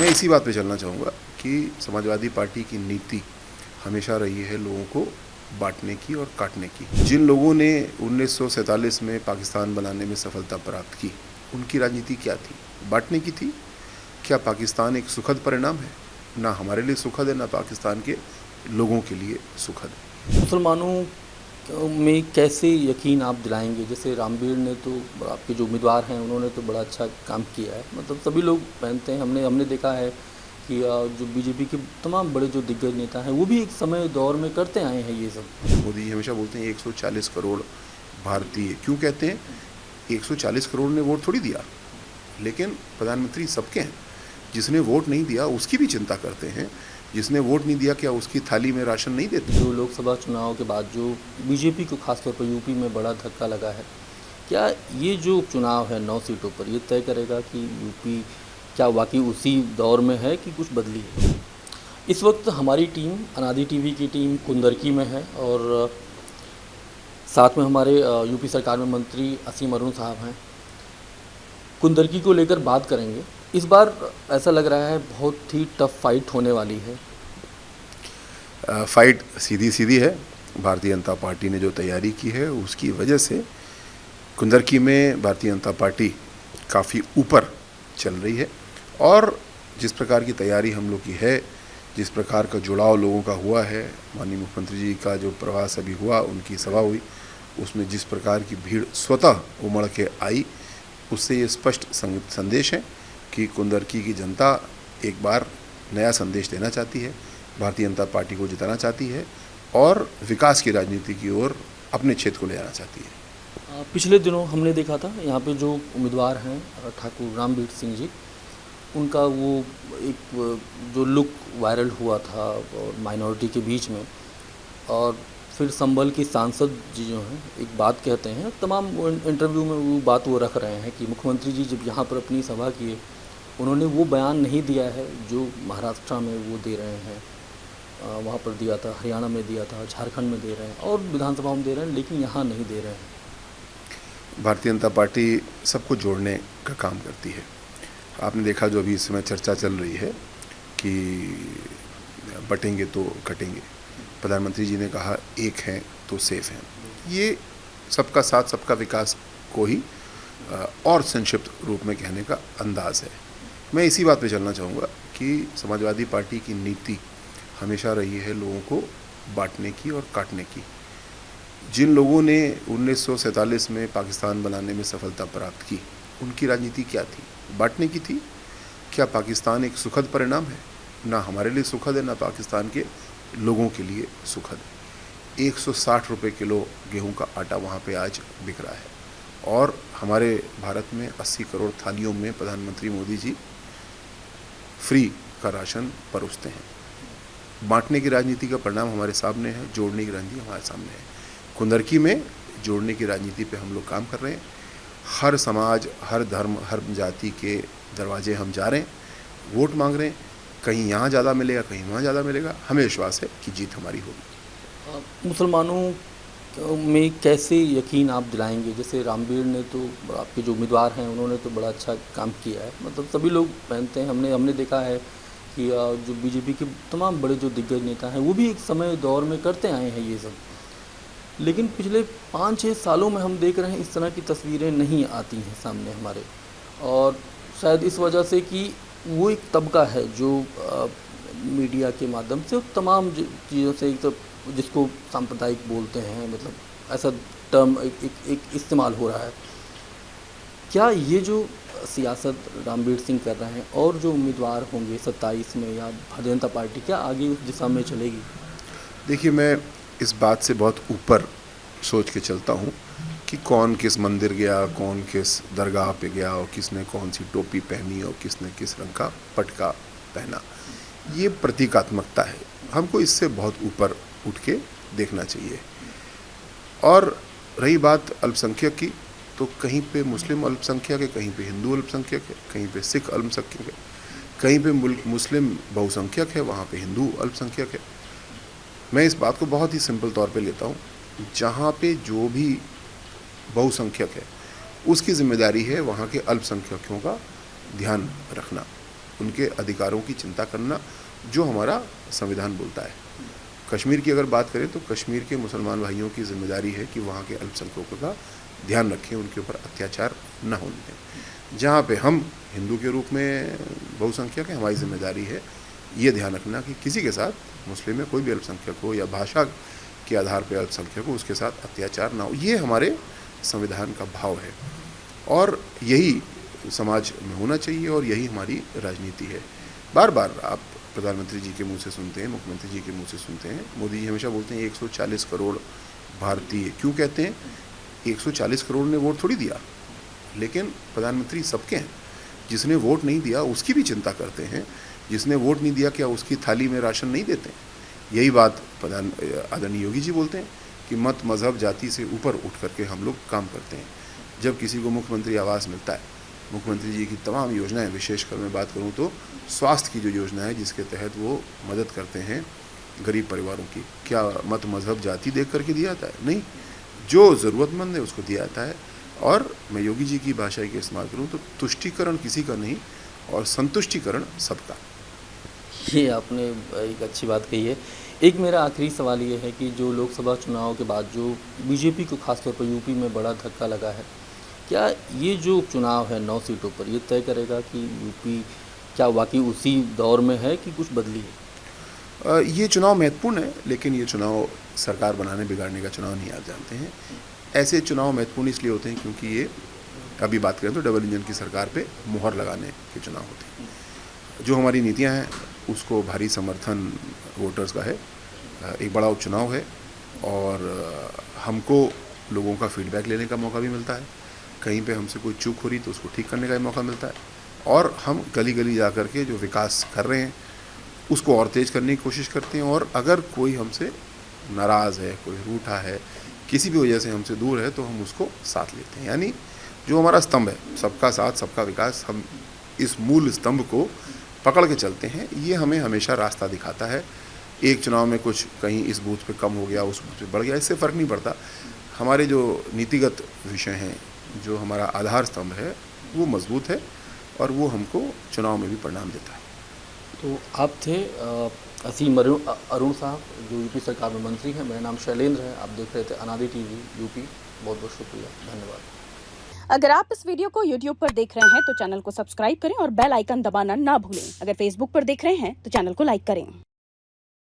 मैं इसी बात पे चलना चाहूँगा कि समाजवादी पार्टी की नीति हमेशा रही है लोगों को बांटने की और काटने की। जिन लोगों ने 1947 में पाकिस्तान बनाने में सफलता प्राप्त की, उनकी राजनीति क्या थी? बांटने की थी। क्या पाकिस्तान एक सुखद परिणाम है? ना हमारे लिए सुखद है, ना पाकिस्तान के लोगों के लिए सुखद है। मुसलमानों में कैसे यकीन आप दिलाएंगे? जैसे रामवीर ने तो, आपके जो उम्मीदवार हैं उन्होंने तो बड़ा अच्छा काम किया है, मतलब सभी लोग पहनते हैं। हमने देखा है कि जो बीजेपी के तमाम बड़े जो दिग्गज नेता हैं वो भी एक समय दौर में करते आए हैं ये सब। मोदी जी हमेशा बोलते हैं 140 करोड़ भारतीय। क्यों कहते हैं? 140 करोड़ ने वोट थोड़ी दिया, लेकिन प्रधानमंत्री सबके हैं। जिसने वोट नहीं दिया उसकी भी चिंता करते हैं। जिसने वोट नहीं दिया, क्या उसकी थाली में राशन नहीं देते? जो लोकसभा चुनाव के बाद जो बीजेपी को खासतौर पर यूपी में बड़ा धक्का लगा है, क्या ये जो चुनाव है 9 सीटों पर, ये तय करेगा कि यूपी क्या वाकई उसी दौर में है कि कुछ बदली है? इस वक्त हमारी टीम, अनादि टीवी की टीम कुंदरकी में है और साथ में हमारे यूपी सरकार में मंत्री असीम अरुण साहब हैं। कुंदरकी को लेकर बात करेंगे। इस बार ऐसा लग रहा है बहुत ही टफ फाइट होने वाली है। फाइट सीधी सीधी है। भारतीय जनता पार्टी ने जो तैयारी की है उसकी वजह से कुंदरकी में भारतीय जनता पार्टी काफ़ी ऊपर चल रही है। और जिस प्रकार की तैयारी हम लोग की है, जिस प्रकार का जुड़ाव लोगों का हुआ है, माननीय मुख्यमंत्री जी का जो प्रवास अभी हुआ, उनकी सभा हुई, उसमें जिस प्रकार की भीड़ स्वतः उमड़ के आई, उससे ये स्पष्ट संदेश है कि कुंदरकी की जनता एक बार नया संदेश देना चाहती है, भारतीय जनता पार्टी को जिताना चाहती है और विकास की राजनीति की ओर अपने क्षेत्र को ले जाना चाहती है। पिछले दिनों हमने देखा था यहाँ पे जो उम्मीदवार हैं ठाकुर रामवीर सिंह जी, उनका वो एक जो लुक वायरल हुआ था और माइनॉरिटी के बीच में, और फिर संभल की सांसद जी जो हैं एक बात कहते हैं, तमाम इंटरव्यू में वो बात वो रख रहे हैं कि मुख्यमंत्री जी जब यहाँ पर अपनी सभा किए, उन्होंने वो बयान नहीं दिया है जो महाराष्ट्र में वो दे रहे हैं, वहाँ पर दिया था, हरियाणा में दिया था, झारखंड में दे रहे हैं और विधानसभा में दे रहे हैं, लेकिन यहाँ नहीं दे रहे हैं। भारतीय जनता पार्टी सबको जोड़ने का काम करती है। आपने देखा जो अभी इस समय चर्चा चल रही है कि बटेंगे तो कटेंगे। प्रधानमंत्री जी ने कहा एक हैं तो सेफ हैं। ये सबका साथ सबका विकास को ही और संक्षिप्त रूप में कहने का अंदाज़ है। मैं इसी बात पे चलना चाहूँगा कि समाजवादी पार्टी की नीति हमेशा रही है लोगों को बांटने की और काटने की। जिन लोगों ने 1947 में पाकिस्तान बनाने में सफलता प्राप्त की, उनकी राजनीति क्या थी? बांटने की थी। क्या पाकिस्तान एक सुखद परिणाम है? ना हमारे लिए सुखद है, ना पाकिस्तान के लोगों के लिए सुखद है। 160 रुपये किलो गेहूं का आटा वहाँ पे आज बिक रहा है और हमारे भारत में 80 करोड़ थालियों में प्रधानमंत्री मोदी जी फ्री का राशन परोसते हैं। बांटने की राजनीति का परिणाम हमारे सामने है, जोड़ने की राजनीति हमारे सामने है। कुंदरकी में जोड़ने की राजनीति पे हम लोग काम कर रहे हैं। हर समाज, हर धर्म, हर जाति के दरवाजे हम जा रहे हैं, वोट मांग रहे हैं। कहीं यहाँ ज़्यादा मिलेगा, कहीं वहाँ ज़्यादा मिलेगा। हमें विश्वास है कि जीत हमारी होगी। मुसलमानों में कैसे यकीन आप दिलाएंगे? जैसे रामवीर ने तो, आपके जो उम्मीदवार हैं उन्होंने तो बड़ा अच्छा काम किया है, मतलब सभी लोग पहनते हैं। हमने देखा है कि जो बीजेपी के तमाम बड़े जो दिग्गज नेता हैं वो भी एक समय दौर में करते आए हैं ये सब, लेकिन पिछले 5-6 सालों में हम देख रहे हैं इस तरह की तस्वीरें नहीं आती हैं सामने हमारे। और शायद इस वजह से कि वो एक तबका है जो मीडिया के माध्यम से तमाम चीज़ों से, एक तो जिसको सांप्रदायिक बोलते हैं, मतलब ऐसा टर्म एक इस्तेमाल हो रहा है। क्या ये जो सियासत रामवीर सिंह कर रहे हैं और जो उम्मीदवार होंगे 27 में, या भारतीय जनता पार्टी क्या आगे उस दिशा में चलेगी? देखिए, मैं इस बात से बहुत ऊपर सोच के चलता हूँ कि कौन किस मंदिर गया, कौन किस दरगाह पे गया और किसने कौन सी टोपी पहनी और किसने किस रंग का पटका पहना। ये प्रतीकात्मकता है। हमको इससे बहुत ऊपर उठ के देखना चाहिए। और रही बात अल्पसंख्यक की, तो कहीं पे मुस्लिम अल्पसंख्यक है, कहीं पे हिंदू अल्पसंख्यक है, कहीं पे सिख अल्पसंख्यक है, कहीं पे मुस्लिम बहुसंख्यक है, वहाँ पे हिंदू अल्पसंख्यक है। मैं इस बात को बहुत ही सिंपल तौर पे लेता हूँ। जहाँ पे जो भी बहुसंख्यक है उसकी जिम्मेदारी है वहाँ के अल्पसंख्यकों का ध्यान रखना, उनके अधिकारों की चिंता करना, जो हमारा संविधान बोलता है। कश्मीर की अगर बात करें तो कश्मीर के मुसलमान भाइयों की जिम्मेदारी है कि वहाँ के अल्पसंख्यकों का ध्यान रखें, उनके ऊपर अत्याचार न होने दें। जहाँ पे हम हिंदू के रूप में बहुसंख्यक हैं, हमारी जिम्मेदारी है ये ध्यान रखना कि किसी के साथ, मुस्लिम में कोई भी अल्पसंख्यक हो या भाषा के आधार पर अल्पसंख्यक हो, उसके साथ अत्याचार ना हो। ये हमारे संविधान का भाव है और यही समाज में होना चाहिए और यही हमारी राजनीति है। बार बार आप प्रधानमंत्री जी के मुंह से सुनते हैं, मुख्यमंत्री जी के मुंह से सुनते हैं, मोदी जी हमेशा बोलते हैं 140 करोड़ भारतीय। क्यों कहते हैं? 140 करोड़ ने वोट थोड़ी दिया, लेकिन प्रधानमंत्री सबके हैं। जिसने वोट नहीं दिया उसकी भी चिंता करते हैं, जिसने वोट नहीं दिया क्या उसकी थाली में राशन नहीं देते हैं? यही बात आदरणीय योगी जी बोलते हैं कि मत, मजहब, जाति से ऊपर उठ करके हम लोग काम करते हैं। जब किसी को मुख्यमंत्री आवास मिलता है, मुख्यमंत्री जी की तमाम योजनाएं, विशेषकर मैं बात करूं तो स्वास्थ्य की जो योजना है जिसके तहत वो मदद करते हैं गरीब परिवारों की, क्या मत, मजहब, जाति देख करके दिया जाता है? नहीं, जो ज़रूरतमंद है उसको दिया जाता है। और मैं योगी जी की भाषा के इस्तेमाल करूँ तो तुष्टिकरण किसी का नहीं और संतुष्टिकरण सबका। ये आपने एक अच्छी बात कही है। एक मेरा आखिरी सवाल ये है कि जो लोकसभा चुनाव के बाद जो बीजेपी को खासतौर पर यूपी में बड़ा धक्का लगा है, क्या ये जो उपचुनाव है 9 सीटों पर, ये तय करेगा कि यूपी क्या वाकई उसी दौर में है कि कुछ बदली है? ये चुनाव महत्वपूर्ण है, लेकिन ये चुनाव सरकार बनाने बिगाड़ने का चुनाव नहीं, आप जानते हैं। ऐसे चुनाव महत्वपूर्ण इसलिए होते हैं क्योंकि ये, अभी बात करें तो डबल इंजन की सरकार पे मुहर लगाने के चुनाव होते हैं। जो हमारी नीतियां हैं उसको भारी समर्थन वोटर्स का है। एक बड़ा उपचुनाव है और हमको लोगों का फीडबैक लेने का मौका भी मिलता है। कहीं पे हमसे कोई चूक हो रही तो उसको ठीक करने का भी मौका मिलता है और हम गली गली जा कर के जो विकास कर रहे हैं उसको और तेज़ करने की कोशिश करते हैं। और अगर कोई हमसे नाराज़ है, कोई रूठा है, किसी भी वजह से हमसे दूर है, तो हम उसको साथ लेते हैं। यानी जो हमारा स्तंभ है, सबका साथ सबका विकास, हम इस मूल स्तंभ को पकड़ के चलते हैं। ये हमें हमेशा रास्ता दिखाता है। एक चुनाव में कुछ कहीं इस बूथ पे कम हो गया, उस बूथ पे बढ़ गया, इससे फ़र्क नहीं पड़ता। हमारे जो नीतिगत विषय हैं, जो हमारा आधार स्तंभ है, वो मजबूत है और वो हमको चुनाव में भी परिणाम देता है। तो आप थे असीम अरुण साहब, जो यूपी सरकार में मंत्री हैं। मेरा नाम शैलेंद्र है, आप देख रहे थे अनादि टीवी यूपी। बहुत बहुत शुक्रिया, धन्यवाद। अगर आप इस वीडियो को YouTube पर देख रहे हैं तो चैनल को सब्सक्राइब करें और बेल आइकन दबाना ना भूलें। अगर Facebook पर देख रहे हैं तो चैनल को लाइक करें।